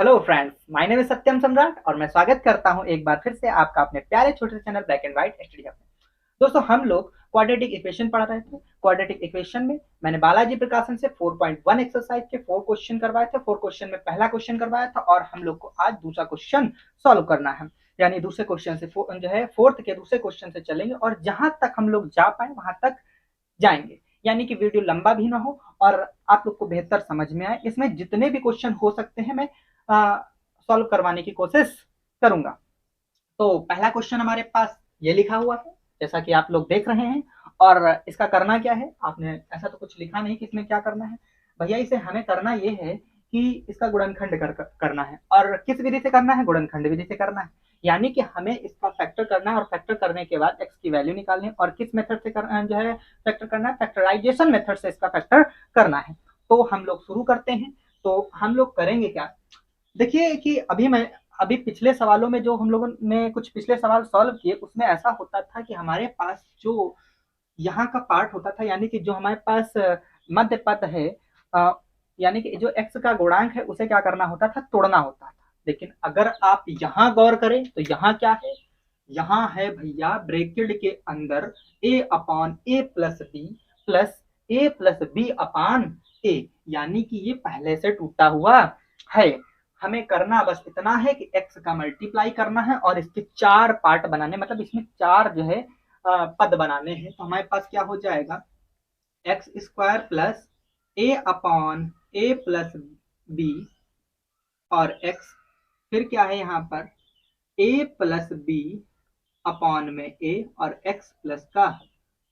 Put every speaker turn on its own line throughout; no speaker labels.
Hello friends, my name is Satyam Samrat और मैं स्वागत करता हूं एक बार फिर से आपका अपने प्यारे छोटे से channel black and white study hub में। दोस्तों, हम लोग क्वाड्रेटिक इक्वेशन पढ़ रहे थे। क्वाड्रेटिक इक्वेशन में मैंने बालाजी प्रकाशन से 4.1 एक्सरसाइज के 4 क्वेश्चन करवाए थे। 4 क्वेश्चन में पहला क्वेश्चन करवाया था और हम लोग को आज दूसरा क्वेश्चन सॉल्व करना है। यानी दूसरे क्वेश्चन से जो है फोर्थ के दूसरे क्वेश्चन से चलेंगे और जहां तक हम लोग जा पाए वहां तक जाएंगे। यानी कि वीडियो लंबा भी ना हो और आप लोग को बेहतर समझ में आए। इसमें जितने भी क्वेश्चन हो सकते हैं मैं सॉल्व करवाने की कोशिश करूंगा। तो पहला क्वेश्चन हमारे पास ये लिखा हुआ है, जैसा कि आप लोग देख रहे हैं। और इसका करना क्या है, आपने ऐसा तो कुछ लिखा नहीं कि इसमें क्या करना है भैया। इसे हमें करना ये है कि इसका गुणनखंड करना है। और किस विधि से करना है? गुणनखंड विधि से करना है। यानी कि हमें इसका फैक्टर करना है और फैक्टर करने के बाद एक्स की वैल्यू निकालनी है। और किस मेथड से करना जो है फैक्टर करना है? फैक्टराइजेशन मेथड से इसका फैक्टर करना है। तो हम लोग शुरू करते हैं। तो हम लोग करेंगे क्या, देखिए कि अभी पिछले सवालों में जो हम लोगों ने कुछ पिछले सवाल सॉल्व किए उसमें ऐसा होता था कि हमारे पास जो यहाँ का पार्ट होता था, यानी कि जो हमारे पास मध्य पद है, अ, यानी कि जो एक्स का गुणांक है उसे क्या करना होता था? तोड़ना होता था। लेकिन अगर आप यहाँ गौर करें तो यहाँ क्या है? यहाँ है भैया ब्रैकेट के अंदर ए upon a plus A plus b upon ए, यानी कि ये पहले से टूटा हुआ है। हमें करना बस इतना है कि x का मल्टीप्लाई करना है और इसके 4 पार्ट बनाने, मतलब इसमें 4 जो है पद बनाने हैं। तो हमारे पास क्या हो जाएगा? X square plus a upon a plus b और x, फिर क्या है यहाँ पर a प्लस बी अपॉन में a और x प्लस का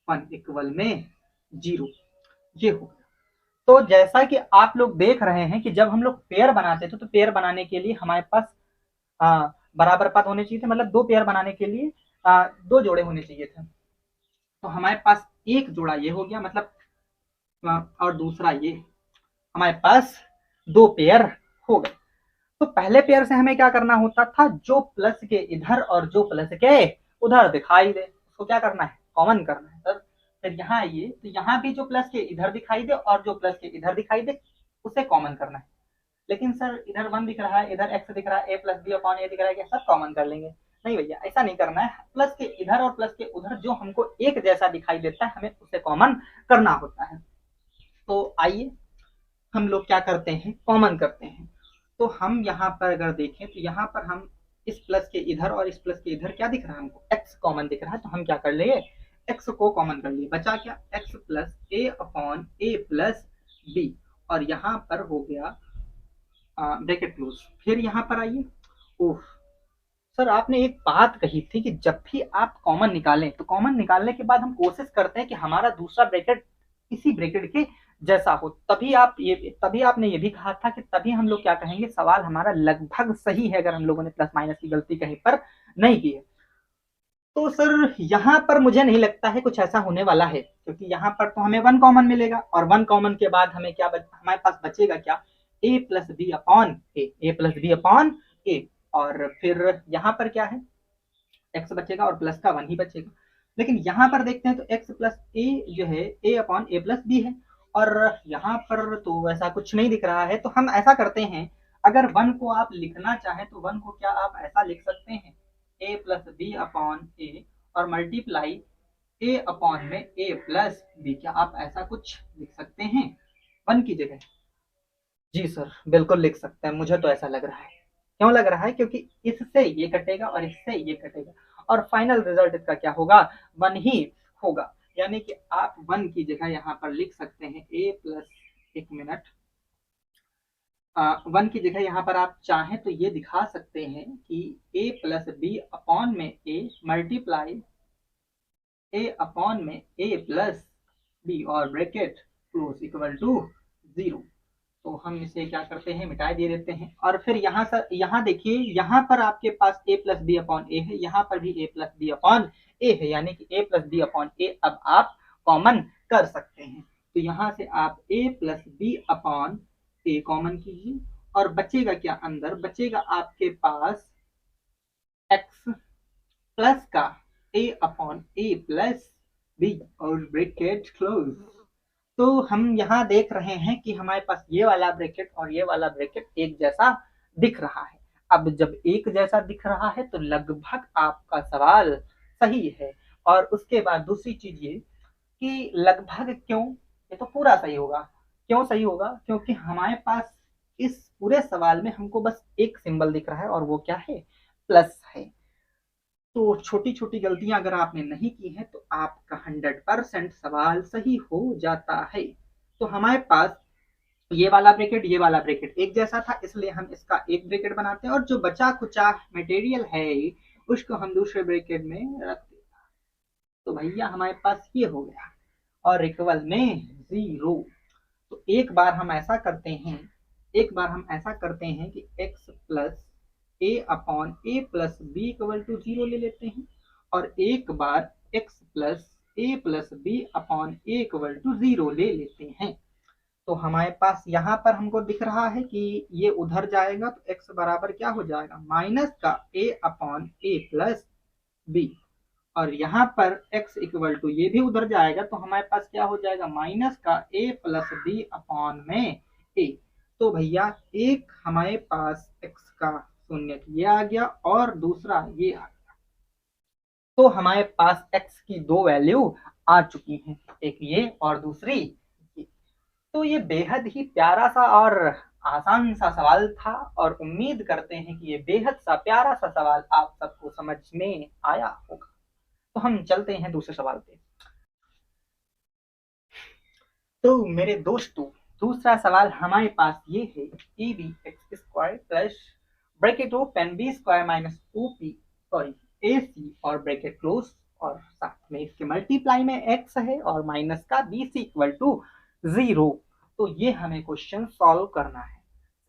1 इक्वल में 0। ये हो गया। तो जैसा कि आप लोग देख रहे हैं कि जब हम लोग पेयर बनाते थे तो पेयर बनाने के लिए हमारे पास बराबर पद होने चाहिए थे। मतलब 2 पेयर बनाने के लिए 2 जोड़े होने चाहिए थे। तो हमारे पास एक जोड़ा ये हो गया, मतलब और दूसरा ये, हमारे पास 2 पेयर हो गए। तो पहले पेयर से हमें क्या करना होता था? जो प्लस के इधर और जो प्लस के उधर दिखाई दे उसको क्या करना है? कॉमन करना है सर। फिर यहाँ आइए तो यहाँ भी जो प्लस के इधर दिखाई दे और जो प्लस के इधर दिखाई दे उसे कॉमन करना है। लेकिन सर इधर 1 दिख रहा है, इधर x दिख रहा है, a प्लस बी अपॉन ए दिख रहा है, क्या सब कॉमन कर लेंगे? नहीं भैया, ऐसा नहीं करना है। प्लस के इधर और प्लस के उधर जो हमको एक जैसा दिखाई देता है हमें उसे कॉमन करना होता है। तो आइए हम लोग क्या करते हैं? कॉमन करते हैं। तो हम यहाँ पर अगर देखें तो यहाँ पर हम इस प्लस के इधर और इस प्लस के इधर क्या दिख रहा है? हमको x कॉमन दिख रहा है। तो हम क्या कर लेंगे? x को कॉमन कर लिए। बचा क्या? x plus a upon a plus b और यहाँ पर हो गया ब्रैकेट क्लोज। फिर यहाँ पर आइए। ओह सर, आपने एक बात कही थी कि जब भी आप कॉमन निकालें तो कॉमन निकालने के बाद हम कोशिश करते हैं कि हमारा दूसरा ब्रैकेट इसी ब्रैकेट के जैसा हो। तभी आपने ये भी कहा था कि तभी हम लोग क्या कहेंगे, सवाल हमारा लगभग सही है अगर हम लोगों ने प्लस माइनस की गलती कहीं पर नहीं की है। तो सर यहाँ पर मुझे नहीं लगता है कुछ ऐसा होने वाला है, क्योंकि यहाँ पर तो हमें 1 कॉमन मिलेगा और 1 कॉमन के बाद हमें क्या हमारे पास बचेगा क्या? ए plus b upon a plus b upon ए। और फिर यहाँ पर क्या है? एक्स बचेगा और प्लस का 1 ही बचेगा। लेकिन यहाँ पर देखते हैं तो एक्स प्लस ए जो है ए अपॉन ए प्लस बी है और यहाँ पर तो वैसा कुछ नहीं दिख रहा है। तो हम ऐसा करते हैं, अगर 1 को आप लिखना चाहें तो 1 को क्या आप ऐसा लिख सकते हैं? ए प्लस बी अपॉन ए और मल्टीप्लाई ए अपॉन में ए प्लस बी। क्या आप ऐसा कुछ लिख सकते हैं 1 की जगह? जी सर, बिल्कुल लिख सकते हैं। मुझे तो ऐसा लग रहा है। क्यों लग रहा है? क्योंकि इससे ये कटेगा और इससे ये कटेगा और फाइनल रिजल्ट इसका क्या होगा? 1 ही होगा। यानी कि आप 1 की जगह यहाँ पर लिख सकते हैं ए प्लस, एक मिनट, 1 की जगह यहाँ पर आप चाहें तो ये दिखा सकते हैं कि ए प्लस बी अपॉन में ए मल्टीप्लाई ए अपॉन में ए प्लस बी और ब्रैकेट क्लोज इक्वल टू 0। तो हम इसे क्या करते हैं? मिटा दे देते हैं। और फिर यहाँ देखिए, यहाँ पर आपके पास ए प्लस बी अपॉन ए है, यहाँ पर भी ए प्लस बी अपॉन ए है, यानी कि ए प्लस बी अपॉन ए अब आप कॉमन कर सकते हैं। तो यहाँ से आप ए प्लस बी अपॉन ए कॉमन कीजिए और बचेगा क्या? अंदर बचेगा आपके पास एक्स प्लस का ए अपॉन ए प्लस बी और ब्रैकेट क्लोज। तो हम यहाँ देख रहे हैं कि हमारे पास ये वाला ब्रैकेट और ये वाला ब्रैकेट एक जैसा दिख रहा है। अब जब एक जैसा दिख रहा है तो लगभग आपका सवाल सही है। और उसके बाद दूसरी चीज ये कि लगभग क्यों, ये तो पूरा सही होगा। क्यों सही होगा? क्योंकि हमारे पास इस पूरे सवाल में हमको बस एक सिंबल दिख रहा है और वो क्या है? प्लस है। तो छोटी छोटी गलतियां अगर आपने नहीं की है तो आपका 100% सवाल सही हो जाता है। तो हमारे पास ये वाला ब्रैकेट एक जैसा था, इसलिए हम इसका एक ब्रैकेट बनाते हैं और जो बचा कुचा मटेरियल है उसको हम दूसरे ब्रैकेट में रख देते हैं। तो भैया हमारे पास ये हो गया और इक्वल में 0। तो एक बार हम ऐसा करते हैं कि x plus a upon a plus b equal to 0 ले लेते हैं और एक बार x plus b upon a equal to 0 ले लेते हैं। तो हमारे पास यहाँ पर हमको दिख रहा है कि ये उधर जाएगा तो x बराबर क्या हो जाएगा? माइनस का a upon a plus b. और यहाँ पर x इक्वल टू ये भी उधर जाएगा तो हमारे पास क्या हो जाएगा? माइनस का a प्लस बी अपॉन में a। तो भैया एक हमारे पास x का शून्य ये आ गया और दूसरा ये आ गया। तो हमारे पास x की दो वैल्यू आ चुकी हैं, एक ये और दूसरी ये। तो ये बेहद ही प्यारा सा और आसान सा सवाल था और उम्मीद करते हैं कि ये बेहद सा प्यारा सा सवाल आप सबको समझ में आया होगा। तो हम चलते हैं दूसरे सवाल पे। तो मेरे दोस्तों दूसरा सवाल हमारे पास ये है, A B x square plus bracket open B square minus O P sorry A C और ब्रैकेट क्लोज और साथ में इसके मल्टीप्लाई में एक्स है और माइनस का बी सी इक्वल टू 0। तो ये हमें क्वेश्चन सॉल्व करना है।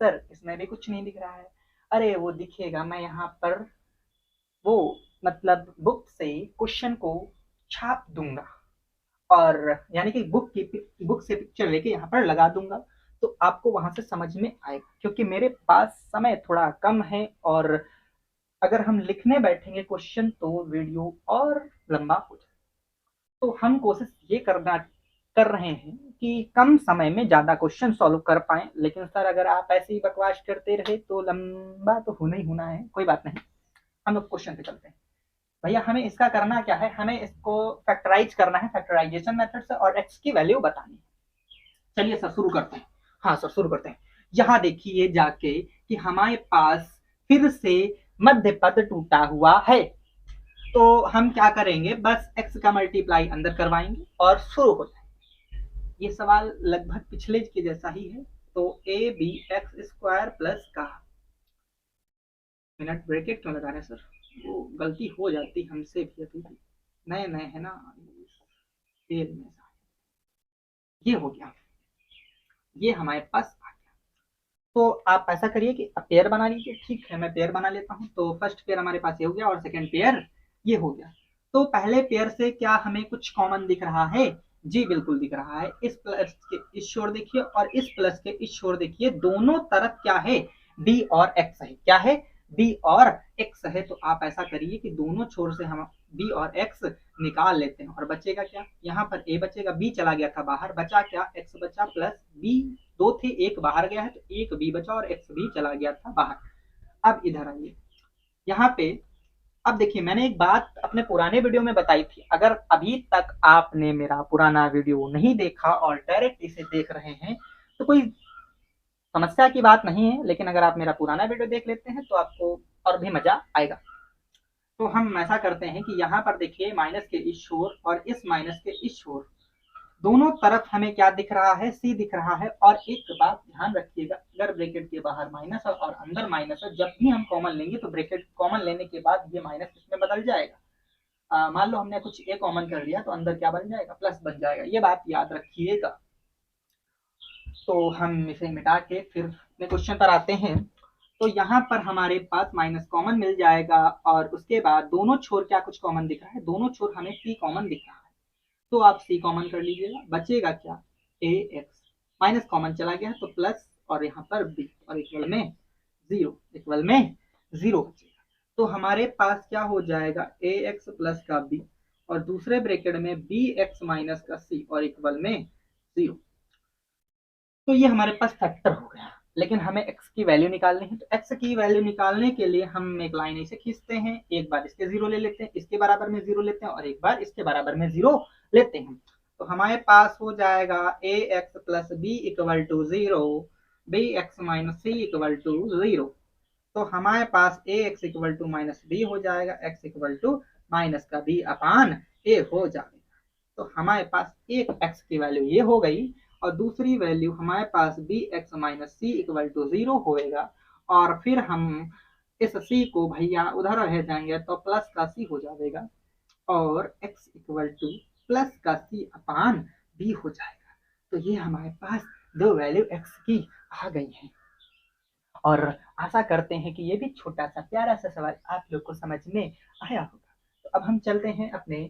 सर इसमें भी कुछ नहीं दिख रहा है। अरे वो दिखेगा, मैं यहाँ पर वो मतलब बुक से क्वेश्चन को छाप दूंगा और यानी कि बुक से पिक्चर लेके यहाँ पर लगा दूंगा तो आपको वहां से समझ में आएगा। क्योंकि मेरे पास समय थोड़ा कम है और अगर हम लिखने बैठेंगे क्वेश्चन तो वीडियो और लंबा हो जाए। तो हम कोशिश ये कर रहे हैं कि कम समय में ज्यादा क्वेश्चन सॉल्व कर पाए। लेकिन सर अगर आप ऐसे ही बकवास करते रहे तो लंबा तो होना ही होना है। कोई बात नहीं, हम लोग क्वेश्चन पे चलते हैं। भैया हमें इसका करना क्या है? हमें इसको फैक्टराइज करना है फैक्टराइजेशन मेथड से और x की वैल्यू बतानी है। चलिए सर शुरू करते हैं। हाँ सर शुरू करते हैं। यहाँ देखिए जाके कि हमारे पास फिर से मध्य पद टूटा हुआ है। तो हम क्या करेंगे, बस x का मल्टीप्लाई अंदर करवाएंगे और शुरू हो जाएंगे। ये सवाल लगभग पिछले के जैसा ही है। तो a B x square plus का मिनट ब्रैकेट क्यों लगा रहे हैं सर? वो गलती हो जाती हमसे भी, अभी भी नए नए है ना तेल में। ये हो गया, ये हमारे पास आ गया। तो आप ऐसा करिए कि पेयर बना लीजिए। ठीक है मैं पेयर बना लेता हूँ। तो फर्स्ट पेयर हमारे पास ये हो गया और सेकंड पेयर ये हो गया। तो पहले पेयर से क्या हमें कुछ कॉमन दिख रहा है? जी बिल्कुल दिख रहा है। इस प्लस के इस छोर देखिए और इस प्लस के इस छोर देखिए, दोनों तरफ क्या है? डी और एक्स है। क्या है? डी और एक्स है। तो आप ऐसा करिए कि दोनों छोर से हम बी और एक्स निकाल लेते हैं और बचेगा क्या? यहाँ पर ए बचेगा, बी चला गया था बाहर, बचा क्या? एक्स बचा प्लस बी। दो थे, एक बाहर गया है तो एक बी बचा और एक्स भी चला गया था बाहर। अब इधर आइए यहाँ पे। अब देखिए मैंने एक बात अपने पुराने वीडियो में बताई थी। अगर अभी तक आपने मेरा पुराना वीडियो नहीं देखा और डायरेक्ट इसे देख रहे हैं तो कोई समस्या की बात नहीं है। लेकिन अगर आप मेरा पुराना वीडियो देख लेते हैं तो आपको और भी मजा आएगा। तो हम ऐसा करते हैं कि यहाँ पर देखिए माइनस के इस छोर और इस माइनस के इस छोर दोनों तरफ हमें क्या दिख रहा है? सी दिख रहा है। और एक बात ध्यान रखिएगा, अगर ब्रैकेट के बाहर माइनस है और अंदर माइनस है, जब भी हम कॉमन लेंगे तो ब्रैकेट कॉमन लेने के बाद ये माइनस किसमें बदल जाएगा? मान लो हमने कुछ ए कॉमन कर लिया तो अंदर क्या बन जाएगा? प्लस बन जाएगा। ये बात याद रखिएगा। तो हम इसे मिटा के फिर अपने क्वेश्चन पर आते हैं। तो यहाँ पर हमारे पास माइनस कॉमन मिल जाएगा और उसके बाद दोनों छोर क्या कुछ कॉमन दिख रहा है? दोनों छोर हमें सी कॉमन दिख रहा है। तो आप सी कॉमन कर लीजिएगा, बचेगा क्या? ए एक्स। माइनस कॉमन चला गया तो प्लस और यहाँ पर बी और इक्वल में 0, इक्वल में 0 बचेगा। तो हमारे पास क्या हो जाएगा? ए एक्स प्लस का बी और दूसरे ब्रैकेट में बी एक्स माइनस का सी और इक्वल में 0। तो ये हमारे पास फैक्टर हो गया। लेकिन हमें x की वैल्यू निकालनी है। तो x की वैल्यू निकालने के लिए हम एक लाइन ऐसे खींचते हैं, एक बार इसके 0 ले लेते हैं, इसके बराबर में 0 लेते हैं और एक बार इसके बराबर में 0 लेते हैं। तो हमारे पास हो जाएगा ax plus b equal to 0, bx minus c equal to 0। तो हमारे पास ax equal to minus b हो जाएगा, x इक्वल टू माइनस का b अपान a हो जाएगा। तो हमारे पास एक x की वैल्यू ये हो गई और दूसरी वैल्यू हमारे पास bx minus c equal to 0 होएगा। और फिर हम इस c को भैया उधर रह जाएंगे तो प्लस का c हो जाएगा और x इक्वल टू प्लस का c अपान b हो जाएगा। तो ये हमारे पास दो वैल्यू x की आ गई है। और आशा करते हैं कि ये भी छोटा सा प्यारा सा सवाल आप लोग को समझ में आया होगा। तो अब हम चलते हैं अपने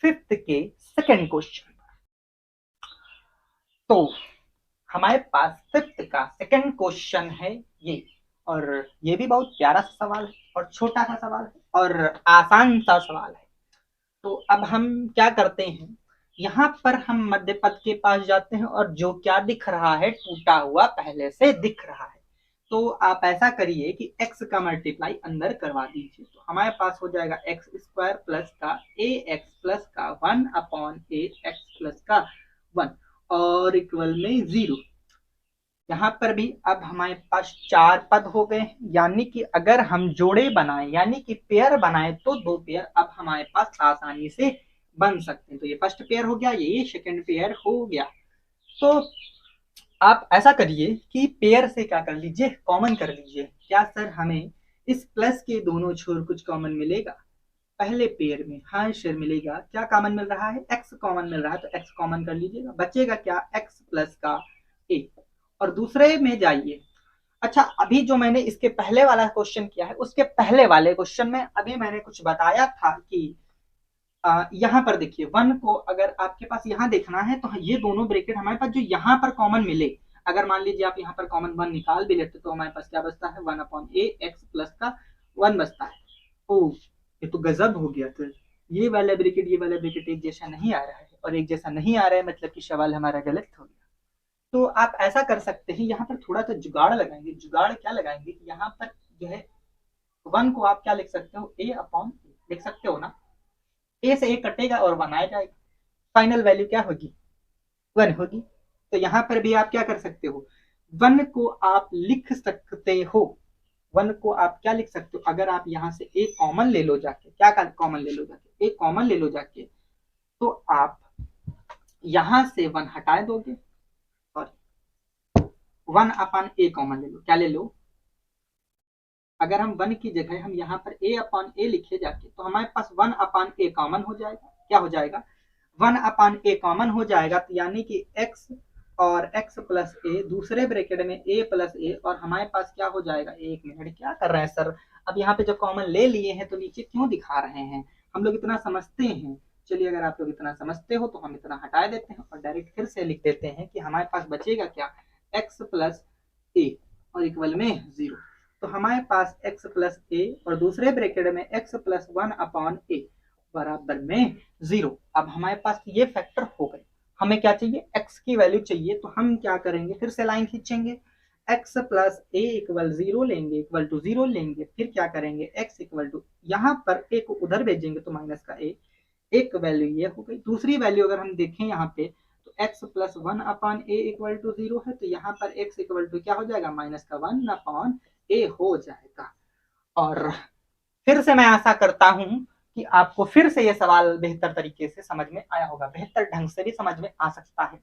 फिफ्थ के सेकंड क्वेश्चन पर। तो हमारे पास फिफ्थ का सेकंड क्वेश्चन है ये, और ये भी बहुत प्यारा सा सवाल है और छोटा सा सवाल है और आसान सा सवाल है। तो अब हम क्या करते हैं, यहाँ पर हम मध्य पद के पास जाते हैं और जो क्या दिख रहा है टूटा हुआ पहले से दिख रहा है। तो आप ऐसा करिए कि x का मल्टीप्लाई अंदर करवा दीजिए। तो हमारे पास हो जाएगा एक्स स्क्वायर प्लस का ए एक्स प्लस का 1 अपॉन ए एक्स प्लस का 1 और इक्वल में 0। यहाँ पर भी अब हमारे पास चार पद हो गए, यानी कि अगर हम जोड़े बनाए यानी कि पेयर बनाए तो दो पेयर अब हमारे पास आसानी से बन सकते हैं। तो ये फर्स्ट पेयर हो गया, ये सेकंड पेयर हो गया। तो आप ऐसा करिए कि पेयर से क्या कर लीजिए, कॉमन कर लीजिए। क्या सर हमें इस प्लस के दोनों छोर कुछ कॉमन मिलेगा? पहले पेयर में हाँ सर मिलेगा। क्या कॉमन मिल रहा है? x कॉमन मिल रहा है, तो x कॉमन कर लीजिएगा। बचेगा क्या? x प्लस का a। और दूसरे में जाइए। अच्छा, अभी जो मैंने इसके पहले वाला क्वेश्चन किया है उसके पहले वाले क्वेश्चन में अभी मैंने कुछ बताया था कि यहाँ पर देखिए 1 को अगर आपके पास यहाँ देखना है तो ये दोनों ब्रैकेट हमारे पास जो यहाँ पर कॉमन मिले, अगर मान लीजिए आप यहाँ पर कॉमन 1 निकाल भी लेते तो हमारे पास क्या बचता है? 1 अपॉन ए एक्स प्लस का 1 बचता है। ओ ये तो गजब हो गया। तो ये वाला ब्रैकेट ये वाला ब्रैकेट एक जैसा नहीं आ रहा है, और एक जैसा नहीं आ रहा है मतलब कि सवाल हमारा गलत हो गया। तो आप ऐसा कर सकते हैं, यहाँ पर थोड़ा सा जुगाड़ लगाएंगे। जुगाड़ क्या लगाएंगे कि यहाँ पर जो है 1 को आप क्या लिख सकते हो? ए अपॉन लिख सकते हो ना। ए से ए कटेगा और 1 आ जाएगा। फाइनल वैल्यू क्या होगी? 1 होगी। तो यहाँ पर भी आप क्या कर सकते हो? 1 को आप लिख सकते हो। 1 को आप क्या लिख सकते हो? अगर आप यहाँ से ए कॉमन ले लो जाके, क्या कॉमन ले लो जाके? ए कॉमन ले लो जाके, तो आप यहाँ से 1 हटा दोगे और 1 अपॉन ए कॉमन ले लो। क्या ले लो? अगर हम 1 की जगह हम यहाँ पर a अपॉन ए लिखे जाके तो हमारे पास 1 अपॉन ए कॉमन हो जाएगा। क्या हो जाएगा? 1 अपॉन ए कॉमन हो जाएगा। तो यानी कि x और x प्लस ए, दूसरे ब्रैकेट में a प्लस ए, और हमारे पास क्या हो जाएगा? एक मिनट, क्या कर रहे हैं सर? अब यहाँ पे जो कॉमन ले लिए हैं तो नीचे क्यों दिखा रहे हैं? हम लोग इतना समझते हैं। चलिए, अगर आप लोग इतना समझते हो तो हम इतना हटा देते हैं और डायरेक्ट फिर से लिख देते हैं कि हमारे पास बचेगा क्या? x प्लस ए और इक्वल में 0। तो हमारे पास x प्लस ए और दूसरे ब्रैकेट में x प्लस 1 अपॉन ए बराबर में 0। अब हमारे पास ये फैक्टर हो गए। हमें क्या चाहिए? x की वैल्यू चाहिए। तो हम क्या करेंगे? फिर से लाइन खींचेंगे। x प्लस ए इक्वल 0 लेंगे, इक्वल टू 0 लेंगे। फिर क्या करेंगे? x इक्वल टू, यहाँ पर a को उधर भेजेंगे तो माइनस का a, एक वैल्यू ये हो गई। दूसरी वैल्यू अगर हम देखें यहाँ पे तो x plus 1 upon a equal to 0 है, तो यहाँ पर x इक्वल टू क्या हो जाएगा? माइनस का 1 अपॉन ए हो जाएगा। और फिर से मैं आशा करता हूं कि आपको फिर से ये सवाल बेहतर तरीके से समझ में आया होगा। बेहतर ढंग से भी समझ में आ सकता है,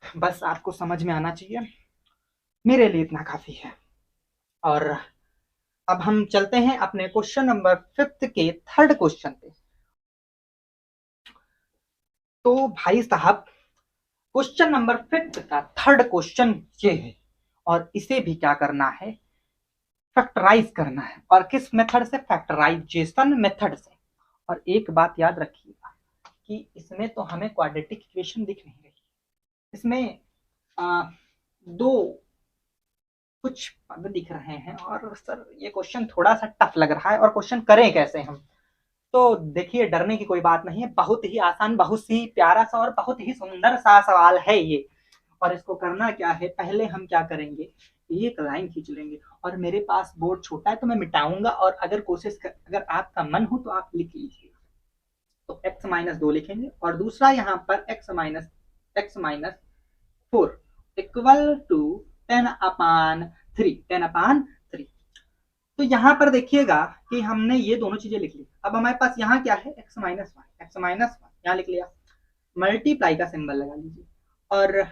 बस आपको समझ में आना चाहिए। मेरे लिए इतना काफी है। और अब हम चलते हैं अपने क्वेश्चन नंबर 5 के थर्ड क्वेश्चन पे। तो भाई साहब, क्वेश्चन नंबर 5 का थर्ड क्वेश्चन ये है, और इसे भी क्या करना है? फैक्टराइज करना है। और किस मेथड से? फैक्टराइजेशन मेथड से। और एक बात याद रखिएगा कि इसमें तो हमें क्वाड्रेटिक इक्वेशन दिख नहीं रही, इसमें दो कुछ पद दिख रहे हैं। और सर ये क्वेश्चन थोड़ा सा टफ लग रहा है, और क्वेश्चन करें कैसे हम? तो देखिए, डरने की कोई बात नहीं है। बहुत ही आसान, बहुत ही प्यारा सा और बहुत ही सुंदर सा सवाल है ये। और इसको करना क्या है, पहले हम क्या करेंगे, एक लाइन खींच लेंगे। और मेरे पास बोर्ड छोटा है तो मैं मिटाऊंगा, और अगर आपका मन हो तो आप लिख लीजिए। तो x-2 लिखेंगे, और दूसरा यहाँ पर x-4 इक्वल टू 10/3। 10/3। तो यहाँ पर देखिएगा कि हमने ये दोनों चीजें लिख ली। अब हमारे पास यहाँ क्या है, x-1 यहाँ लिख लिया, मल्टीप्लाई का सिंबल लगा लीजिए। और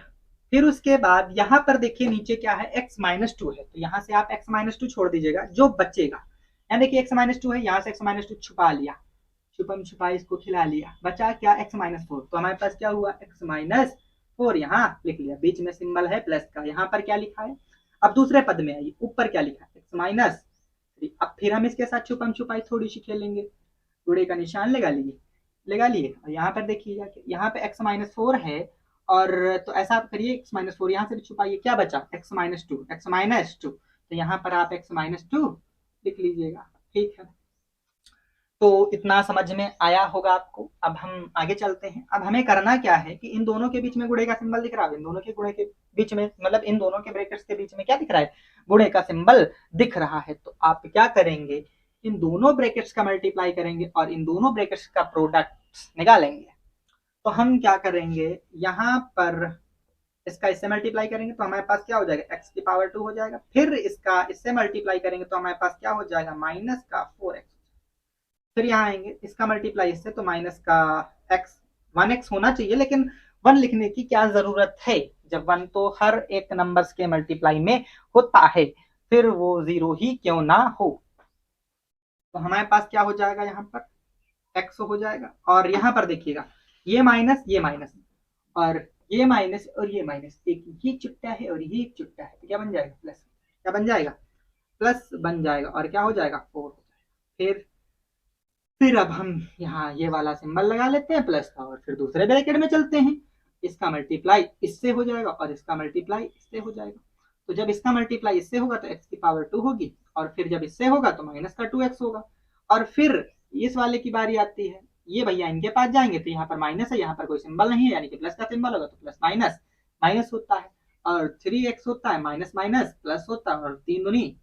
फिर उसके बाद यहाँ पर देखिए नीचे क्या है, x-2 है, तो यहाँ से आप x-2 छोड़ दीजिएगा, जो बचेगा। यहाँ देखिए x-2 है, यहाँ से x-2 छुपा लिया, छुपम छुपा इसको खिला लिया, बचा क्या, x-4। तो हमारे पास क्या हुआ, x-4 यहाँ लिख लिया, बीच में सिंबल है प्लस का, यहाँ पर क्या लिखा है। अब दूसरे पद में आइए, ऊपर क्या लिखा है, x-3। अब फिर हम इसके साथ छुपम छुपाई थोड़ी सी खेलेंगे, गुड़े का निशान लगा लिए। और यहाँ पर देखिए, यहाँ पे x-4 है, और तो ऐसा आप करिए, x-4 यहाँ से भी छुपाइए, क्या बचा, x-2। तो यहाँ पर आप x-2 लिख लीजिएगा। ठीक है, तो इतना समझ में आया होगा आपको। अब हम आगे चलते हैं। अब हमें करना क्या है कि इन दोनों के बीच में गुणे का सिंबल दिख रहा है, इन दोनों के गुणे के बीच में, मतलब इन दोनों के ब्रैकेट्स के बीच में क्या दिख रहा है, गुणे का सिंबल दिख रहा है। तो आप क्या करेंगे, इन दोनों ब्रैकेट्स का मल्टीप्लाई करेंगे और इन दोनों ब्रैकेट्स का प्रोडक्ट निकालेंगे। तो हम क्या करेंगे, यहाँ पर इसका इससे मल्टीप्लाई करेंगे तो हमारे पास क्या हो जाएगा, x⁴ हो जाएगा। फिर इसका इससे मल्टीप्लाई करेंगे तो हमारे पास क्या हो जाएगा, -4x। फिर यहाँ आएंगे, इसका मल्टीप्लाई इससे, तो माइनस का x 1x होना चाहिए, लेकिन 1 लिखने की क्या जरूरत है, जब 1 तो हर एक नंबर्स के मल्टीप्लाई में होता है, फिर वो 0 ही क्यों ना हो। तो हमारे पास क्या हो जाएगा, यहाँ पर x हो जाएगा। और यहाँ पर देखिएगा, ये माइनस और ये माइनस और ये माइनस, एक ये चुट्टा है और ये एक चुट्टा है, तो क्या बन जाएगा, प्लस। क्या बन जाएगा, प्लस बन जाएगा। और क्या हो जाएगा, 4 हो जाएगा। फिर अब हम यहाँ ये वाला सिंबल लगा लेते हैं प्लस का, और फिर दूसरे ब्रैकेट में चलते हैं। इसका मल्टीप्लाई इससे हो जाएगा और इसका मल्टीप्लाई इससे हो जाएगा। तो जब इसका मल्टीप्लाई इससे होगा तो x⁴ होगी, और फिर जब इससे होगा तो -2x होगा। और फिर इस वाले की बारी आती है, ये भैया इनके पास जाएंगे, तो यहाँ पर माइनस है, यहाँ पर कोई सिंबल नहीं है, यानी कि प्लस का सिंबल होगा, तो प्लस माइनस माइनस होता है, और 3x होता है, माइनस माइनस प्लस होता है, और 3 दूनी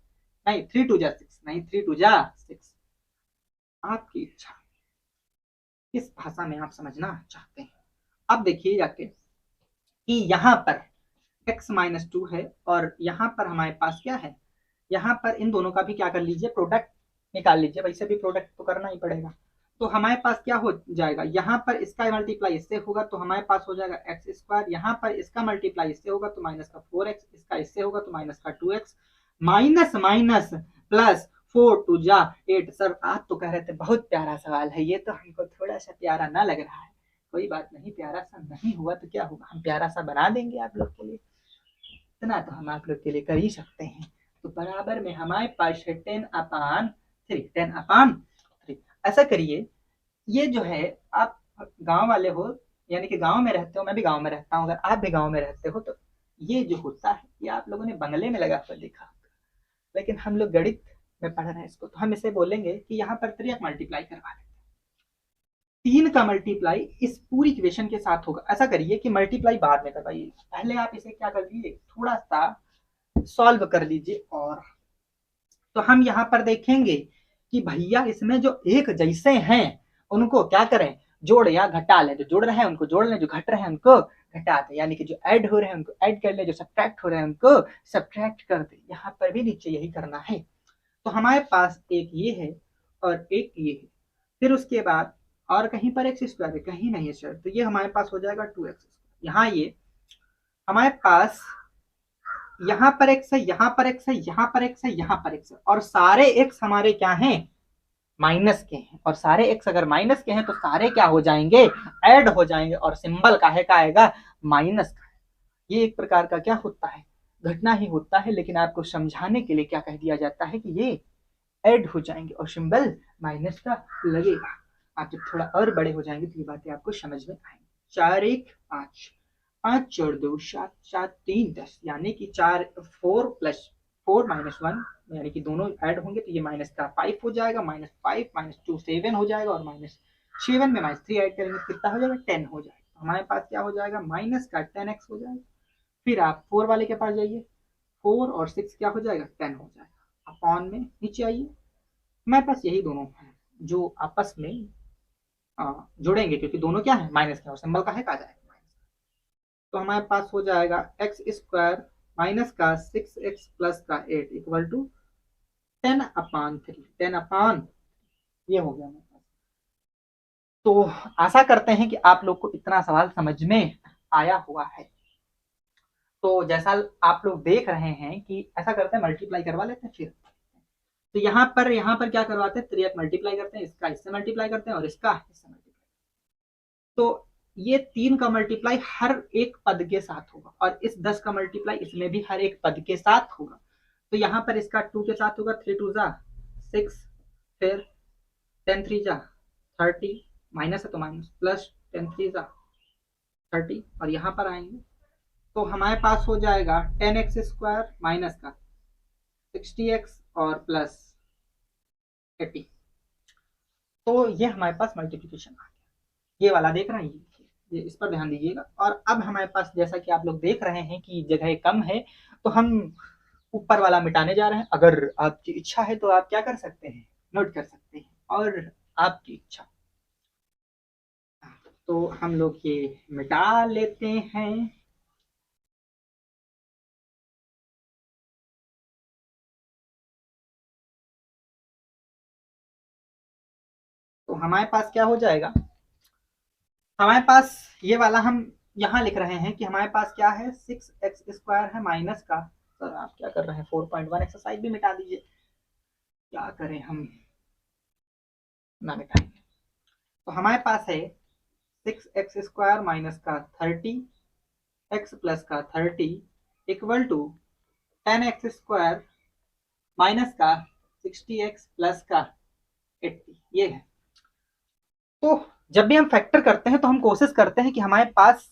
नहीं, 3 2 6 नहीं, 3 2 6। आपकी इच्छा, किस भाषा में आप समझना चाहते हैं। अब देखिए जाके कि यहाँ पर x-2 है, और यहाँ पर हमारे पास क्या है, यहाँ पर इन दोनों का भी क्या कर लीजिए, प्रोडक्ट निकाल लीजिए। वैसे भी प्रोडक्ट तो करना ही पड़ेगा। तो हमारे पास क्या हो जाएगा, यहाँ पर इसका मल्टीप्लाई इससे होगा तो हमारे पास हो जाएगा x²। यहाँ पर इसका मल्टीप्लाई इससे होगा तो -4x, इसका इससे होगा तो -2x, minus minus plus 4 2 8। Sir आप तो कह रहे थे बहुत प्यारा सवाल है, ये तो हमको थोड़ा सा प्यारा ना लग रहा है। कोई बात नहीं, प्यारा सा नहीं हुआ तो क्या होगा, हम प्यारा सा बना देंगे आप लोग के लिए, इतना तो हम आप लोग के लिए कर ही सकते हैं। तो बराबर में हमारे पास है 10/3। ऐसा करिए, ये जो है, आप गांव वाले हो, यानी कि गांव में रहते हो, मैं भी गांव में रहता हूँ, अगर आप भी गांव में रहते हो तो ये जो होता है, ये आप लोगों ने बंगले में लगा कर देखा, लेकिन हम लोग गणित में पढ़ रहे हैं इसको, तो हम इसे बोलेंगे कि यहाँ पर 3 मल्टीप्लाई करवा लेते हैं। 3 का मल्टीप्लाई इस पूरी इक्वेशन के साथ होगा। ऐसा करिए कि मल्टीप्लाई बाद में करवाइए, पहले आप इसे क्या कर लीजिए, थोड़ा सा सॉल्व कर लीजिए। और तो हम यहाँ पर देखेंगे कि भैया इसमें जो एक जैसे हैं उनको क्या करें, जोड़ या घटा लें, जो जुड़ रहे हैं उनको जोड़ लें, जो घट रहे हैं उनको घटा दें, यानी कि जो ऐड हो रहे हैं उनको ऐड कर लें, जो सब्ट्रैक्ट हो रहे हैं उनको सब्ट्रैक्ट कर दें। यहाँ पर भी नीचे यही करना है। तो हमारे पास एक ये है और एक ये है, फिर उसके बाद और कहीं पर x² है, कहीं नहीं है सर, तो ये हमारे पास हो जाएगा 2x। यहाँ ये हमारे पास यहाँ पर x है, यहाँ पर x है, यहाँ पर x है, यहाँ पर x है, और सारे x हमारे क्या हैं, माइनस के हैं। और सारे x अगर माइनस के हैं तो सारे क्या हो जाएंगे, ऐड हो जाएंगे, और सिंबल काहे का आएगा, माइनस का। ये एक प्रकार का क्या होता है, घटना ही होता है, लेकिन आपको समझाने के लिए क्या कह दिया जाता है कि ये ऐड हो जाएंगे और सिंबल माइनस का लगेगा। आप जब थोड़ा और बड़े हो जाएंगे तो ये बातें आपको समझ में आएंगी। 4 1 5, 5 4 2 7, 7 3 10, यानी कि 4 4 प्लस 4 -1, यानी कि दोनों ऐड होंगे तो ये माइनस का 5 हो जाएगा, -5 -2 7 हो जाएगा, और -7 में -3 ऐड करेंगे कितना हो जाएगा, 10 हो जाएगा। हमारे पास क्या हो जाएगा, माइनस का 10x हो जाएगा। फिर आप 4 वाले के पास जाइए, 4 और 6 क्या हो जाएगा, 10 हो जाएगा। अपॉन में नीचे आइए, हमारे पास यही दोनों हैं जो आपस में जुड़ेंगे, क्योंकि दोनों क्या है, माइनस का, और सिंबल का है, कहा जाएगा माइनस। तो हमारे पास हो जाएगा एक्स स्क्वायर माइनस का 6x प्लस का 8 इक्वल टू 10/3, 10/, ये हो गया हमारे पास। तो आशा करते हैं कि आप लोग को इतना सवाल समझ में आया हुआ है। तो जैसा आप लोग देख रहे हैं कि ऐसा करते हैं, मल्टीप्लाई करवा लेते हैं फिर। तो यहाँ पर क्या करवाते हैं, 3x मल्टीप्लाई करते हैं, इसका इससे मल्टीप्लाई करते हैं और इसका इससे मल्टीप्लाई। तो ये 3 का मल्टीप्लाई हर एक पद के साथ होगा, और इस 10 का मल्टीप्लाई इसमें भी हर एक पद के साथ होगा। तो यहाँ पर इसका 2 के साथ होगा, 3 2 जा 6, फिर 10 3 जा 30, माइनस है तो माइनस, प्लस 10 3 जा 30, और यहाँ पर आएंगे तो हमारे पास हो जाएगा 10x स्क्वायर माइनस का 60x और प्लस 80। तो ये हमारे पास मल्टीप्लिकेशन आ गया, ये वाला देख रहे हैं, ये इस पर ध्यान दीजिएगा। और अब हमारे पास जैसा कि आप लोग देख रहे हैं कि जगह कम है, तो हम ऊपर वाला मिटाने जा रहे हैं। अगर आपकी इच्छा है तो आप क्या कर सकते हैं, नोट कर सकते हैं, और आपकी इच्छा। तो हम लोग ये मिटा लेते हैं। तो हमारे पास क्या हो जाएगा, हमारे पास ये वाला हम यहाँ लिख रहे हैं कि हमारे पास क्या है, 6x स्क्वायर है माइनस का, सर आप क्या कर रहे हैं, 4.1 एक्सरसाइज भी मिटा दीजिए, क्या करें हम, ना मिटाएंगे। तो हमारे पास है 6x स्क्वायर माइनस का 30 x प्लस का 30 equal to 10x square minus का 60x प्लस का 80, ये है। तो जब भी हम फैक्टर करते हैं तो हम कोशिश करते हैं कि हमारे पास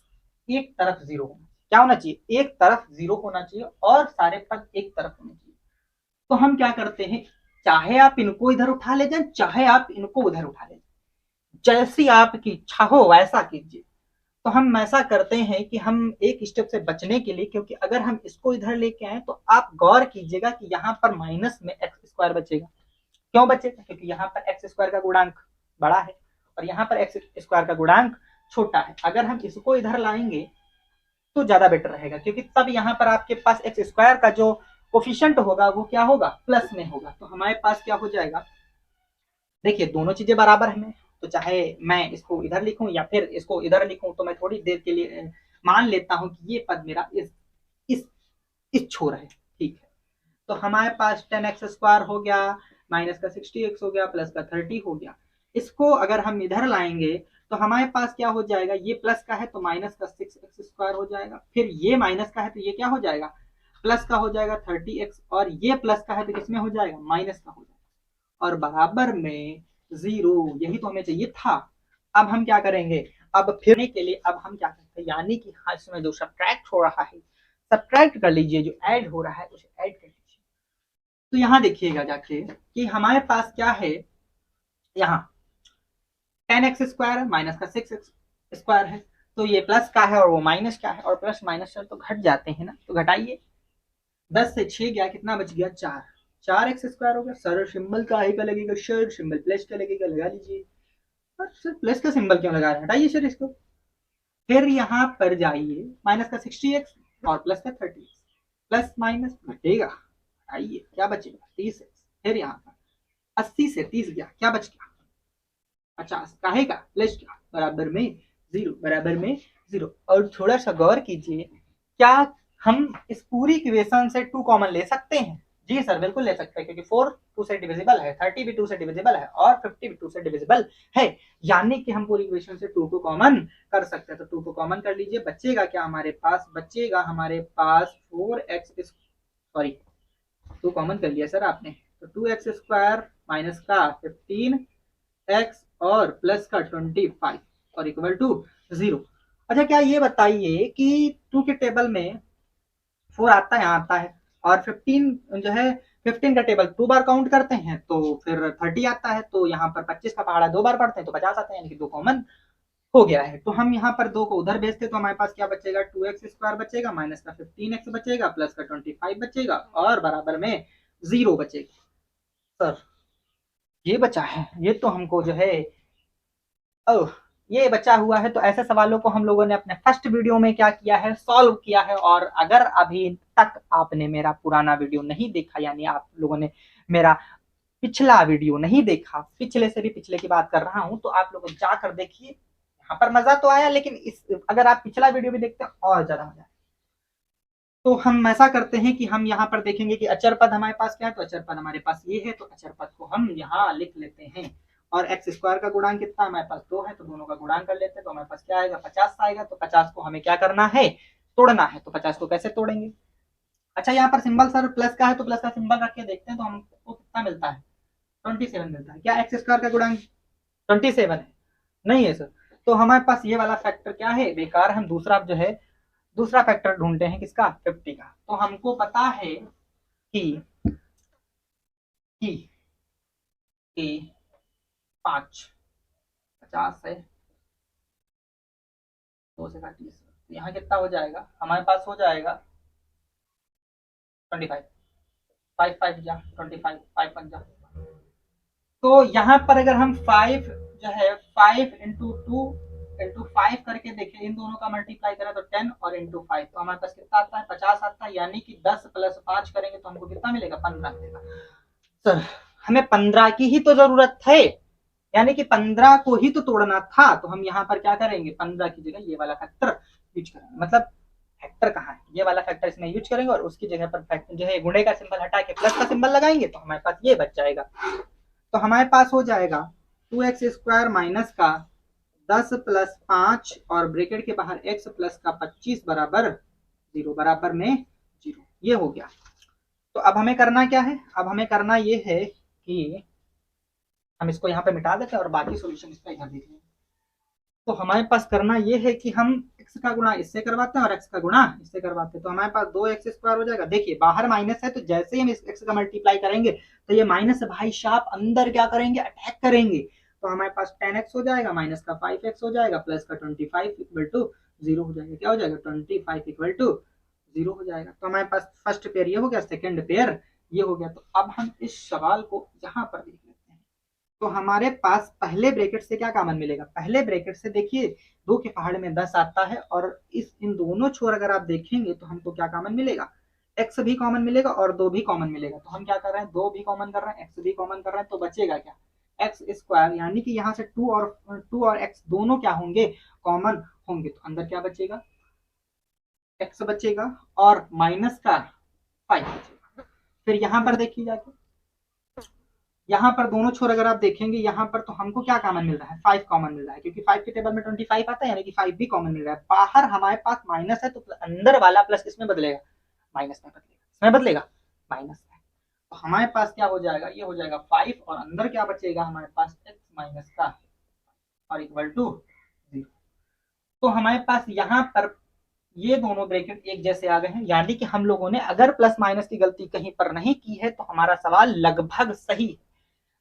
एक तरफ जीरो होना, क्या होना चाहिए, एक तरफ जीरो होना चाहिए और सारे पद एक तरफ होने चाहिए। तो हम क्या करते हैं, चाहे आप इनको इधर उठा ले जाए, चाहे आप इनको उधर उठा ले जाए, जैसी आपकी इच्छा हो वैसा कीजिए। तो हम ऐसा करते हैं कि हम एक स्टेप से बचने के लिए, क्योंकि अगर हम इसको इधर लेके आए तो आप गौर कीजिएगा कि यहाँ पर माइनस में एक्स स्क्वायर बचेगा। क्यों बचेगा, क्योंकि यहाँ पर एक्स स्क्वायर का गुणांक बड़ा है और यहाँ पर एक्स स्क्वायर का गुणांक छोटा है। अगर हम इसको इधर लाएंगे तो ज्यादा बेटर रहेगा, क्योंकि तब यहाँ पर आपके पास एक्स स्क्वायर का जो कोफिशिएंट होगा वो क्या होगा, प्लस में होगा। तो हमारे पास क्या हो जाएगा, देखिए दोनों चीजें बराबर हैं, तो चाहे मैं इसको इधर लिखूं या फिर इसको इधर लिखूं, तो मैं थोड़ी देर के लिए मान लेता हूं कि ये पद मेरा इस इस छोर है, ठीक है। तो हमारे पास 10x स्क्वायर हो गया माइनस का 60x हो गया प्लस का 30 हो गया। इसको अगर हम इधर लाएंगे तो हमारे पास क्या हो जाएगा, ये प्लस का है तो माइनस का 6x स्क्वायर हो जाएगा, फिर ये माइनस का है तो ये क्या हो जाएगा, प्लस का हो जाएगा 30x, और ये प्लस का है तो किसमें हो जाएगा, माइनस का हो जाएगा, और बराबर में 0। यही तो हमें चाहिए था। अब हम क्या करेंगे, अब फिरने के लिए अब हम क्या करते हैं, यानी कि हाँ इसमें जो सब्ट्रैक्ट हो रहा है सब्ट्रैक्ट कर लीजिए, जो ऐड हो रहा है उसे ऐड कर लीजिए। तो यहाँ देखिएगा जाके कि हमारे पास क्या है, यहाँ 10x स्क्वायर माइनस का 6x स्क्वायर है, तो ये प्लस का है और वो माइनस का है, और प्लस माइनस तो घट जाते हैं ना, तो घटाइए, 10 से 6 गया, कितना बच गया, 4x स्क्वायर हो गया। सर सिंबल का का लगेगा, सर सिंबल प्लस का लगेगा, लगा लीजिए। सर प्लस का सिंबल क्यों लगा रहे हैं, हटाइए सर इसको। फिर यहाँ पर जाइए, माइनस का 60x और प्लस का 30x, प्लस माइनस घटेगा, आइए क्या बचेगा, 30x। फिर यहाँ पर 80 से 30 गया, क्या बच गया, 50, काहे का, प्लस का, बराबर में 0, बराबर में 0। और थोड़ा सा गौर कीजिए, क्या हम इस पूरी इक्वेशन से 2 कॉमन ले सकते हैं, जी सर बिल्कुल ले सकते हैं, क्योंकि 4 2 से डिविजिबल है, 30 भी 2 से डिविजिबल है और 50 भी 2 से डिविजिबल है, यानी कि हम पूरी इक्वेशन से 2 को कॉमन कर सकते हैं। तो 2 को कॉमन कर लीजिए, बचेगा क्या हमारे पास, बचेगा हमारे पास 4x, सॉरी 2 कॉमन कर लिया सर आपने, तो 2x स्क्वायर माइनस का 15x और प्लस का 25 और इक्वल टू 0। अच्छा क्या ये बताइए कि 2 के टेबल में 4 आता है, यहाँ आता है, और 15 जो है 15 का टेबल 2 बार काउंट करते हैं तो फिर 30 आता है, तो यहाँ पर 25 का पहाड़ा 2 बार पढ़ते हैं तो 50 आते हैं, यानी कि 2 कॉमन हो गया है। तो हम यहाँ पर 2 को उधर भेजते तो हमारे पास क्या बचेगा, 2x² बचेगा, माइनस का 15x बचेगा, प्लस का 25 बचेगा, और बराबर में 0 बचेगा। सर ये बचा है, ये तो हमको जो है, ओह, ये बचा हुआ है। तो ऐसे सवालों को हम लोगों ने अपने फर्स्ट वीडियो में क्या किया है, सॉल्व किया है। और अगर अभी तक आपने मेरा पुराना वीडियो नहीं देखा, यानी आप लोगों ने मेरा पिछला वीडियो नहीं देखा, पिछले से भी पिछले की बात कर रहा हूं, तो आप लोग जाकर देखिए। यहाँ पर मजा तो आया, लेकिन इस अगर आप पिछला वीडियो भी देखते हैं और ज्यादा मजा। तो हम ऐसा करते हैं कि हम यहाँ पर देखेंगे कि अचर पद हमारे पास क्या है, तो अचर पद हमारे पास ये है, तो अचर पद को हम यहाँ लिख लेते हैं। और x² का गुणांक कितना हमारे पास 2 है, तो दोनों का गुणांक कर लेते हैं, तो हमारे पास क्या आएगा, 50 आएगा। तो 50 को हमें क्या करना है, तोड़ना है। तो 50 को कैसे तोड़ेंगे। अच्छा, यहाँ पर सिंबल सर प्लस का है, तो प्लस का सिंबल रख के देखते हैं, तो हमको कितना मिलता है, 27 मिलता है। क्या x² का गुणांक 27 है, नहीं है सर। तो हमारे पास ये वाला फैक्टर क्या है, बेकार। हम दूसरा जो है, दूसरा फैक्टर ढूंढते हैं, किसका, 50 का। तो हमको पता है कि कि कि 5 50 है, 2 से 30, यहाँ कितना हो जाएगा, हमारे पास हो जाएगा 25, 5 5 जा 25, 5 5 जा। तो यहाँ पर अगर हम 5 जो है, 5 × 2 × 5 करके देखें, इन दोनों का मल्टीप्लाई करें तो 10, और इंटू 5, तो हमारे पास कितना आता है, 50 आता है। यानी कि 10 + 5 करेंगे तो हमको कितना मिलेगा, 15 मिलेगा। सर हमें 15 की ही तो जरूरत है, यानी कि 15 को ही तो तोड़ना था। तो हम यहाँ पर क्या करेंगे, 15 की जगह ये वाला फैक्टर यूज करेंगे। मतलब फैक्टर कहाँ है, ये वाला फैक्टर इसमें यूज करेंगे, और उसकी जगह पर फैक्टर जो है, गुणे का सिंबल हटा के प्लस का सिंबल लगाएंगे, तो हमारे पास ये बच जाएगा। तो हमारे पास हो जाएगा 2x² माइनस का 10 + 5 और ब्रैकेट के बाहर x प्लस का 25 बराबर 0, बराबर में 0। ये हो गया। तो अब हमें करना क्या है, अब हमें करना ये है कि हम इसको यहाँ पे मिटा देते हैं और बाकी सॉल्यूशन इसका इधर देख लेंगे। तो हमारे पास करना ये है कि हम x का गुणा इससे करवाते हैं और x का गुणा इससे करवाते हैं। तो हमारे पास 2x² हो जाएगा। देखिए बाहर माइनस है, तो जैसे ही हम इस x का मल्टीप्लाई करेंगे तो ये माइनस भाई साहब अंदर क्या करेंगे, अटैक करेंगे। तो हमारे पास 10x हो जाएगा, माइनस का 5x हो जाएगा, प्लस का 25 इक्वल टू 0 हो जाएगा। क्या हो जाएगा, 25 इक्वल टू 0 हो जाएगा। तो हमारे पास फर्स्ट पेयर ये हो गया, सेकेंड पेयर ये हो गया। तो अब हम इस सवाल को यहाँ पर देख लेते हैं। तो हमारे पास पहले ब्रैकेट से क्या कॉमन मिलेगा, पहले ब्रैकेट से देखिए 2 के पहाड़ में 10 आता है, और इन दोनों छोर अगर आप देखेंगे तो हमको क्या कॉमन मिलेगा, x भी कॉमन मिलेगा और 2 भी कॉमन मिलेगा। तो हम क्या कर रहे हैं, 2 भी कॉमन कर रहे हैं, x भी कॉमन कर रहे हैं, तो बचेगा क्या, x²। यानी कि यहाँ से 2 और x दोनों क्या होंगे, कॉमन होंगे। तो अंदर क्या बचेगा, x बचेगा और माइनस का 5 बचेगा। फिर यहाँ पर देखिए जाके, यहाँ पर दोनों छोर अगर आप देखेंगे, यहाँ पर तो हमको क्या कॉमन मिल रहा है, 5 कॉमन मिल रहा है, क्योंकि 5 के टेबल में 25 आता है, यानी कि 5 भी कॉमन मिल रहा है। बाहर हमारे पास माइनस है, तो अंदर वाला प्लस किसमें बदलेगा, माइनस में बदलेगा, इसमें बदलेगा, माइनस में। तो हमारे पास क्या हो जाएगा, ये हो जाएगा 5, और अंदर क्या बचेगा हमारे पास, x माइनस का और इक्वल टू 0। तो हमारे पास यहाँ पर ये दोनों ब्रैकेट एक जैसे आ गए हैं, यानी कि हम लोगों ने अगर प्लस माइनस की गलती कहीं पर नहीं की है, तो हमारा सवाल लगभग सही है।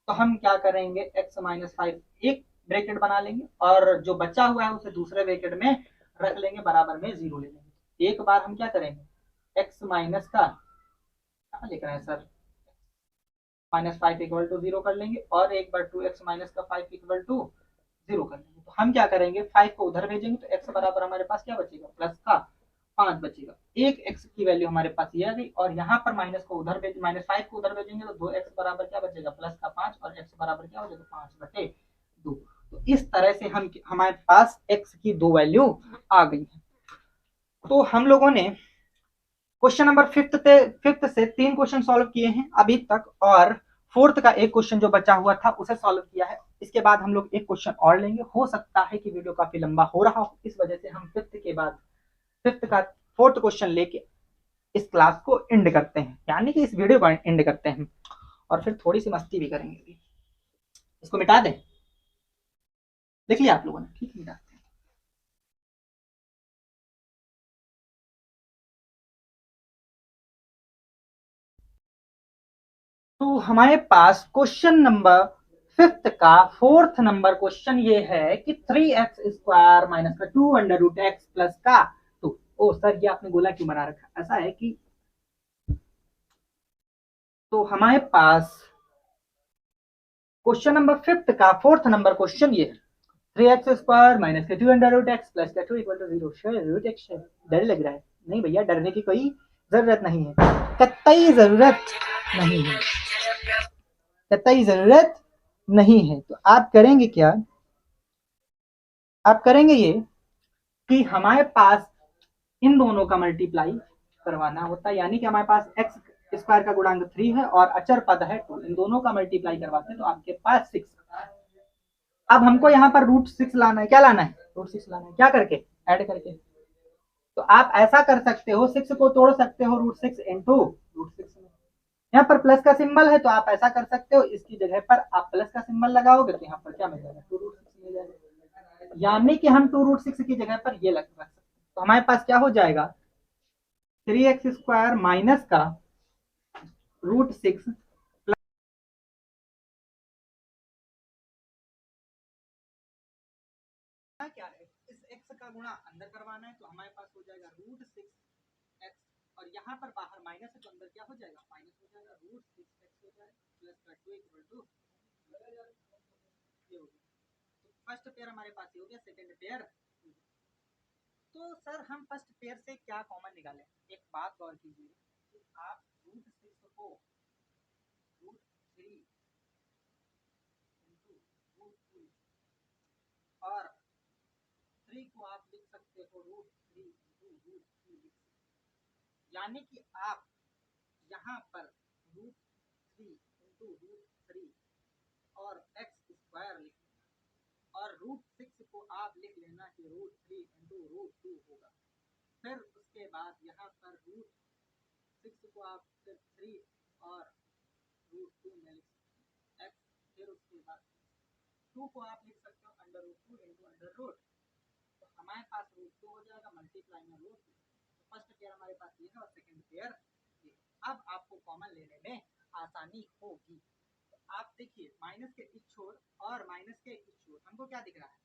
तो हम क्या करेंगे, x-5 एक ब्रैकेट बना लेंगे, और जो बचा हुआ है उसे दूसरे ब्रैकेट में रख लेंगे, बराबर में 0 ले लेंगे। एक बार हम क्या करेंगे, x माइनस का, क्या लिख रहे हैं सर, -5 इक्वल टू 0 कर लेंगे, और एक बार 2x माइनस का 5 इक्वल टू 0 कर लेंगे। तो हम क्या करेंगे, 5 को उधर भेजेंगे, तो x बराबर हमारे पास क्या बचेगा, प्लस का 5 बचेगा। एक x की वैल्यू हमारे पास ये आ गई, और यहाँ पर माइनस को उधर भेज, -5 को उधर भेजेंगे, तो 2x बराबर क्या बचेगा, प्लस का 5, और x बराबर क्या हो जाएगा, 5/2। तो इस तरह से हम हमारे पास x की 2 वैल्यू आ गई है। तो हम लोगों ने क्वेश्चन नंबर फिफ्थ से 3 क्वेश्चन सॉल्व किए हैं अभी तक, और फोर्थ का एक क्वेश्चन जो बचा हुआ था उसे सॉल्व किया है। इसके बाद हम लोग एक क्वेश्चन और लेंगे। हो सकता है कि वीडियो काफी लंबा हो रहा हो, इस वजह से हम फिफ्थ का फोर्थ क्वेश्चन लेके इस क्लास को एंड करते हैं, यानी कि इस वीडियो को एंड करते हैं, और फिर थोड़ी सी मस्ती भी करेंगे। इसको मिटा दें, देख लिया आप लोगों ने, ठीक मिटा। तो हमारे पास क्वेश्चन नंबर फिफ्थ का फोर्थ नंबर क्वेश्चन ये है कि 3x² माइनस का 2√x प्लस का 2। ओ सर ये आपने गोला क्यों बना रखा? ऐसा है कि तो हमारे पास क्वेश्चन नंबर फिफ्थ का फोर्थ नंबर क्वेश्चन ये है 3x² माइनस का 2√x प्लस का 2 इक्वल टू 0। डर लग रहा है? नहीं भैया, डरने की कोई जरूरत नहीं है, कतई जरूरत नहीं है, कतई जरूरत नहीं है। तो आप करेंगे क्या? आप करेंगे ये कि हमारे पास इन दोनों का मल्टीप्लाई करवाना होता है, यानी कि हमारे पास x² का गुणांक 3 है और अचर पद है 2, इन दोनों का मल्टीप्लाई करवाते हैं तो आपके पास 6। अब हमको यहाँ पर √6 लाना है। क्या लाना है? √6 लाना है। क्या करके? ऐड करके। तो आप ऐसा कर सकते हो, 6 को तोड़ सकते हो √6 इंटू √6 में। यहाँ पर प्लस का सिंबल है तो आप ऐसा कर सकते हो, इसकी जगह पर आप प्लस का सिंबल लगाओगे तो यहाँ पर क्या मिल जाएगा? 2√6 मिल जाएगा। यानी कि हम 2√6 की जगह पर ये लग सकते हैं। तो हमारे पास क्या हो जाएगा? 3x² माइनस का √6 क्या है? इस x का गुणा अंदर करवाना है तो हमारे पास हो जाएगा √6x, और यहाँ पर बाहर माइनस है तो अंदर क्या हो जाएगा? माइनस हो जाएगा, √6x हो जाएगा प्लस का 2 इक्वल टू ये हो गया। तो फर्स्ट पेयर हमारे पास ये हो गया, सेकंड पेयर। तो सर हम फर्स्ट पेयर से क्या कॉमन निकालें? एक बात गौर कीजिए कि आप √6 को √3 इंटू √2 और 3 को आप लिख सकते हो √3 इंटू √3 लिख सकते हो। यानी कि आप यहाँ पर √3 इंटू √3 और x² लिख लेना, और √6 को आप लिख लेना कि √3 इंटू √2 होगा। फिर उसके बाद यहाँ पर √6 को आप 3 और √2 में लिख सकते हैं x। फिर उसके बाद 2 को आप लिख सकते हो √2 इंटू √। तो हमारे पास √2 हो जाएगा मल्टीप्लाई में √2। तो फर्स्ट पेयर हमारे पास ये है और सेकंड पेयर ये। अब आपको कॉमन लेने में आसानी होगी। तो आप देखिए, माइनस के इस छोर और माइनस के इस छोर हमको क्या दिख रहा है?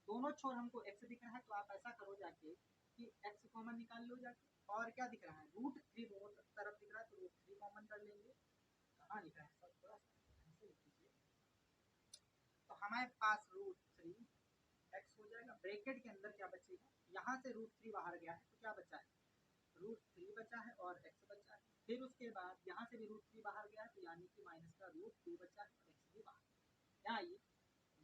दोनों छोर हमको x दिख रहा है, तो आप ऐसा करो जाके कि x कॉमन निकाल लो जाके। और क्या दिख रहा है? √3 दोनों तरफ दिख रहा है तो √3 कॉमन कर लेंगे। कहाँ लिखा है सब? थोड़ा सा लिख लीजिए। तो हमारे पास √3 x हो जाएगा, ब्रैकेट के अंदर क्या बचेगा? यहाँ से √3 बाहर गया है तो क्या बचा है? √3 बचा है और x बचा है। फिर उसके बाद यहाँ से भी √3 बाहर गया है तो यानी कि माइनस का √2 बचा है और x भी बाहर। यहाँ आइए,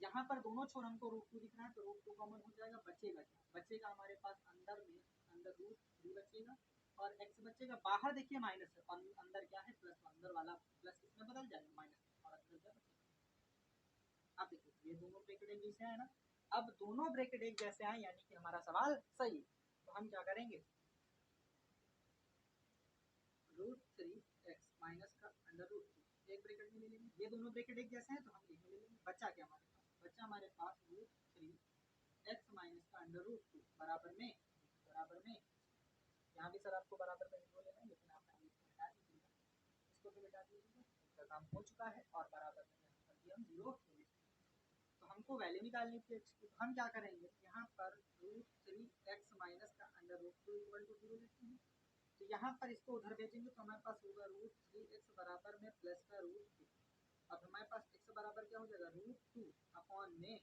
यहाँ पर दोनों छोर हमको √2 दिख रहा है तो √2 कॉमन हो जाएगा। बचेगा क्या? बचेगा हमारे पास अंदर में, अंदर √3 बचेगा और x बचेगा। बाहर देखिए माइनस है और अंदर क्या है? प्लस। अंदर वाला प्लस इसमें बदल जाएगा माइनस और अंदर क्या बचेगा? अब देखिए, ये दोनों ब्रैकेट एक जैसे है ना। अब दोनों ब्रैकेट एक जैसे हैं यानी कि हमारा सवाल सही है। तो हम क्या करेंगे? √3x माइनस का √2 एक ब्रैकेट में ले लेंगे। ये दोनों ब्रैकेट एक जैसे हैं तो हम ये ले लेंगे। बचा क्या हमारे पास? बचा हमारे पास √3x माइनस का √2 बराबर में यहाँ भी सर आपको बराबर में लिखो लेना है, लेकिन आपने इसको हटा दीजिएगा, इसको भी हटा दीजिएगा, इसका काम हो चुका है और बराबर में यहाँ पर भी हम 0 ले लेंगे। तो हमको वैल्यू निकालनी थी x की। तो हम क्या करेंगे? यहाँ पर √3x माइनस का √2 इक्वल टू 0 लिखते हैं। तो यहाँ पर इसको उधर भेजेंगे तो हमारे पास होगा √3x बराबर में प्लस का √2। अब हमारे पास x बराबर क्या हो जाएगा? √2 अपॉन में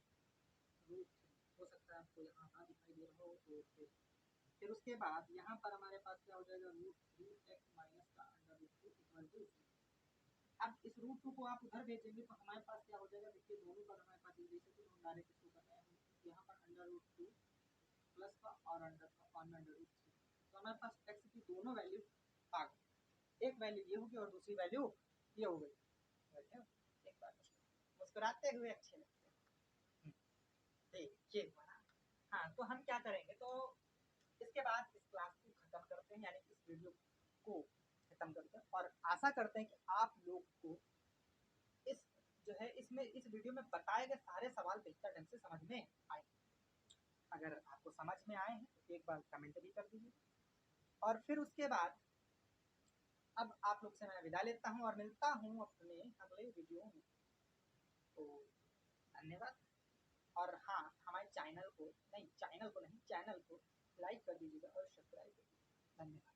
√3। हो सकता है आपको यहाँ ना दिखाई दे रहा हो तो फिर उसके बाद यहाँ पर हमारे पास क्या हो जाएगा? √3x माइनस का √2 इक्वल टू। अब इस √2 को आप उधर भेजेंगे तो हमारे पास क्या हो जाएगा? देखिए दोनों पद हमारे पास जैसे तो हम डायरेक्ट इसको कर रहे हैं, यहाँ पर √2 प्लस का और अंडर का √3। तो हमारे पास x की दोनों वैल्यू आ गई। एक वैल्यू ये होगी और दूसरी वैल्यू ये हो गई। एक बार मुस्कुराते हुए अच्छे लगते हैं। ठीक, ये हुआ ना। हाँ, तो हम क्या करेंगे? तो इसके बाद इस क्लास को खत्म करते हैं, यानी इस वीडियो को खत्म करते हैं, और आशा करते हैं कि आप लोग को इस जो है इसमें इस वीडियो में बताए गए सारे सवाल बेहतर ढंग से समझ में आए। अगर आपको समझ में आए हैं तो एक बार कमेंट भी कर दीजिए। और फिर उसके बाद अब आप लोग से मैं विदा लेता हूँ और मिलता हूँ अपने अगले वीडियो में। तो धन्यवाद। और हाँ, हमारे चैनल को नहीं, चैनल को लाइक कर दीजिएगा और सब्सक्राइब कर दीजिएगा। धन्यवाद।